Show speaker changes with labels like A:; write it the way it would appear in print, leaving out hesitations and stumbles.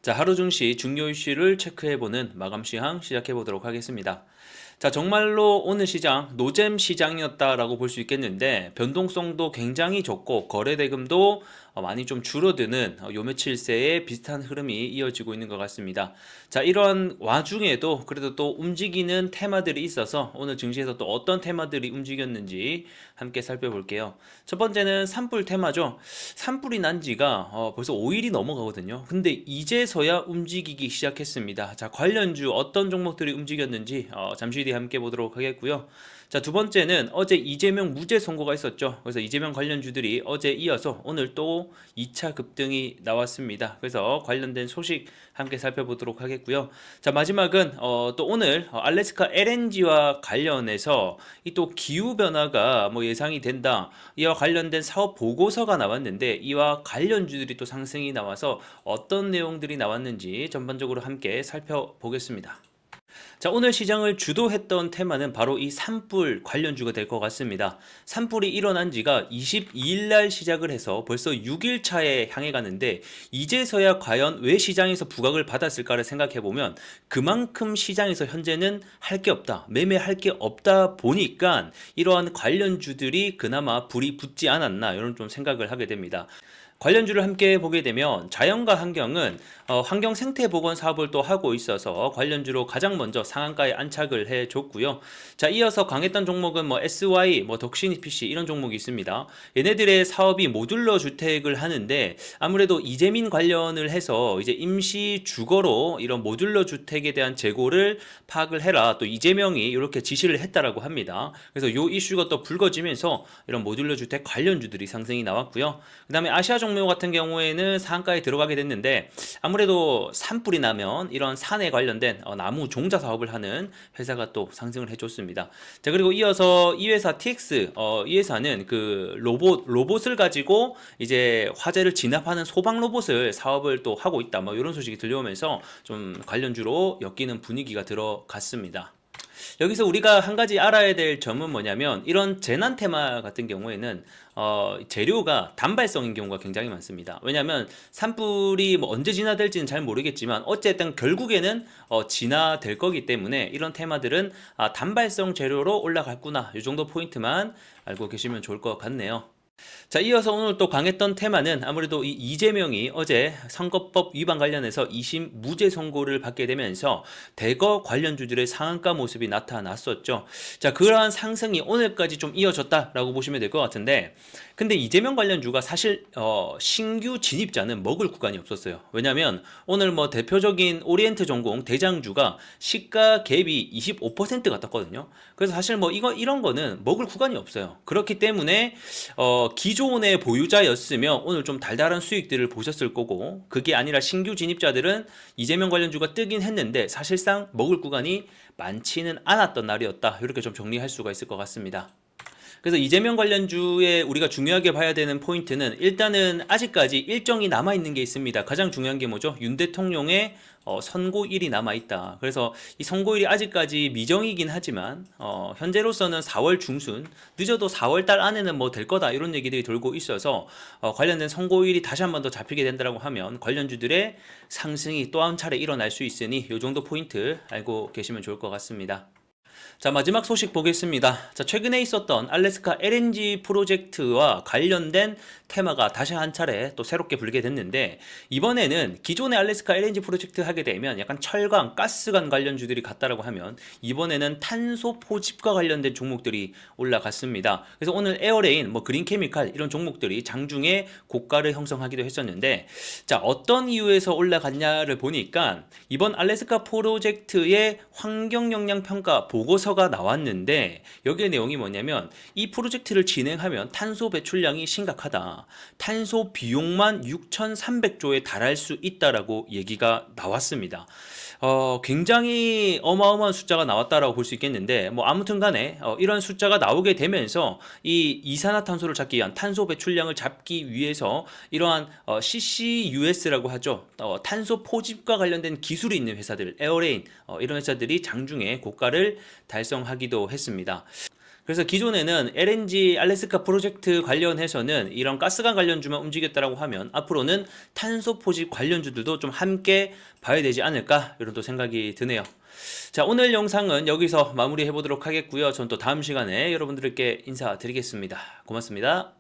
A: 자, 하루 증시 중요 이슈를 체크해보는 마감 시황 시작해보도록 하겠습니다. 자, 정말로 오늘 시장 노잼 시장이었다라고 볼 수 있겠는데 변동성도 굉장히 적고 거래 대금도 많이 좀 줄어드는 요 며칠 새에 비슷한 흐름이 이어지고 있는 것 같습니다. 자, 이런 와중에도 그래도 또 움직이는 테마들이 있어서 오늘 증시에서 또 어떤 테마들이 움직였는지 함께 살펴볼게요. 첫 번째는 산불 테마죠. 산불이 난 지가 벌써 5일이 넘어가거든요. 근데 이제서야 움직이기 시작했습니다. 자, 관련주 어떤 종목들이 움직였는지 잠시 뒤에 함께 보도록 하겠고요. 자, 두 번째는 어제 이재명 무죄 선고가 있었죠. 그래서 이재명 관련주들이 어제 이어서 오늘 또 2차 급등이 나왔습니다. 그래서 관련된 소식 함께 살펴보도록 하겠고요. 자, 마지막은 또 오늘 알래스카 LNG와 관련해서 이 또 기후 변화가 뭐 예상이 된다. 이와 관련된 사업 보고서가 나왔는데 이와 관련주들이 또 상승이 나와서 어떤 내용들이 나왔는지 전반적으로 함께 살펴보겠습니다. 자, 오늘 시장을 주도했던 테마는 바로 이 산불 관련주가 될 것 같습니다. 산불이 일어난 지가 22일 날 시작을 해서 벌써 6일 차에 향해 가는데 이제서야 과연 왜 시장에서 부각을 받았을까를 생각해 보면 그만큼 시장에서 현재는 할 게 없다, 매매할 게 없다 보니까 이러한 관련주들이 그나마 불이 붙지 않았나 이런 좀 생각을 하게 됩니다. 관련주를 함께 보게 되면 자연과 환경은 환경 생태 보건 사업을 또 하고 있어서 관련주로 가장 먼저 상한가에 안착을 해줬고요. 자, 이어서 강했던 종목은 뭐 SY, 뭐 덕신 EPC 이런 종목이 있습니다. 얘네들의 사업이 모듈러 주택을 하는데 아무래도 이재민 관련을 해서 이제 임시 주거로 이런 모듈러 주택에 대한 재고를 파악을 해라. 또 이재명이 이렇게 지시를 했다라고 합니다. 그래서 요 이슈가 또 불거지면서 이런 모듈러 주택 관련주들이 상승이 나왔고요. 그다음에 아시아 종묘 같은 경우에는 상한가에 들어가게 됐는데 아무래도 산불이 나면 이런 산에 관련된 나무 종자 사업을 하는 회사가 또 상승을 해줬습니다. 자, 그리고 이어서 이 회사 TX 이 회사는 그 로봇을 가지고 이제 화재를 진압하는 소방 로봇을 사업을 또 하고 있다. 뭐 이런 소식이 들려오면서 좀 관련주로 엮이는 분위기가 들어갔습니다. 여기서 우리가 한 가지 알아야 될 점은 뭐냐면 이런 재난 테마 같은 경우에는 재료가 단발성인 경우가 굉장히 많습니다. 왜냐하면 산불이 뭐 언제 진화될지는 잘 모르겠지만 어쨌든 결국에는 진화될 거기 때문에 이런 테마들은 단발성 재료로 올라갔구나 이 정도 포인트만 알고 계시면 좋을 것 같네요. 자, 이어서 오늘 또 강했던 테마는 아무래도 이 이재명이 어제 선거법 위반 관련해서 2심 무죄 선고를 받게 되면서 대거 관련주들의 상한가 모습이 나타났었죠. 자, 그러한 상승이 오늘까지 좀 이어졌다라고 보시면 될 것 같은데 근데 이재명 관련주가 사실 신규 진입자는 먹을 구간이 없었어요. 왜냐하면 오늘 뭐 대표적인 오리엔트 전공 대장주가 시가 갭이 25% 같았거든요. 그래서 사실 뭐 이런 거는 먹을 구간이 없어요. 그렇기 때문에 기존의 보유자였으면 오늘 좀 달달한 수익들을 보셨을 거고 그게 아니라 신규 진입자들은 이재명 관련주가 뜨긴 했는데 사실상 먹을 구간이 많지는 않았던 날이었다. 이렇게 좀 정리할 수가 있을 것 같습니다. 그래서 이재명 관련주에 우리가 중요하게 봐야 되는 포인트는 일단은 아직까지 일정이 남아있는 게 있습니다. 가장 중요한 게 뭐죠? 윤 대통령의 선고일이 남아있다. 그래서 이 선고일이 아직까지 미정이긴 하지만 현재로서는 4월 중순, 늦어도 4월 달 안에는 뭐 될 거다 이런 얘기들이 돌고 있어서 관련된 선고일이 다시 한 번 더 잡히게 된다고 하면 관련주들의 상승이 또 한 차례 일어날 수 있으니 이 정도 포인트 알고 계시면 좋을 것 같습니다. 자, 마지막 소식 보겠습니다. 자, 최근에 있었던 알래스카 LNG 프로젝트와 관련된 테마가 다시 한 차례 또 새롭게 불게 됐는데 이번에는 기존의 알래스카 LNG 프로젝트 하게 되면 약간 철강, 가스관 관련주들이 같다라고 하면 이번에는 탄소 포집과 관련된 종목들이 올라갔습니다. 그래서 오늘 에어레인, 뭐 그린케미칼 이런 종목들이 장중에 고가를 형성하기도 했었는데 자, 어떤 이유에서 올라갔냐를 보니까 이번 알래스카 프로젝트의 환경 영향 평가 보고서가 나왔는데 여기에 내용이 뭐냐면 이 프로젝트를 진행하면 탄소 배출량이 심각하다. 탄소 비용만 6,300조에 달할 수 있다라고 얘기가 나왔습니다. 굉장히 어마어마한 숫자가 나왔다라고 볼 수 있겠는데 뭐 아무튼 간에 이런 숫자가 나오게 되면서 이 이산화탄소를 잡기 위한 탄소 배출량을 잡기 위해서 이러한 CCUS라고 하죠. 탄소 포집과 관련된 기술이 있는 회사들, 에어레인 이런 회사들이 장중에 고가를 달성하기도 했습니다. 그래서 기존에는 LNG 알래스카 프로젝트 관련해서는 이런 가스관 관련주만 움직였다라고 하면 앞으로는 탄소 포집 관련주들도 좀 함께 봐야 되지 않을까 이런 또 생각이 드네요. 자, 오늘 영상은 여기서 마무리해 보도록 하겠고요. 전 또 다음 시간에 여러분들께 인사드리겠습니다. 고맙습니다.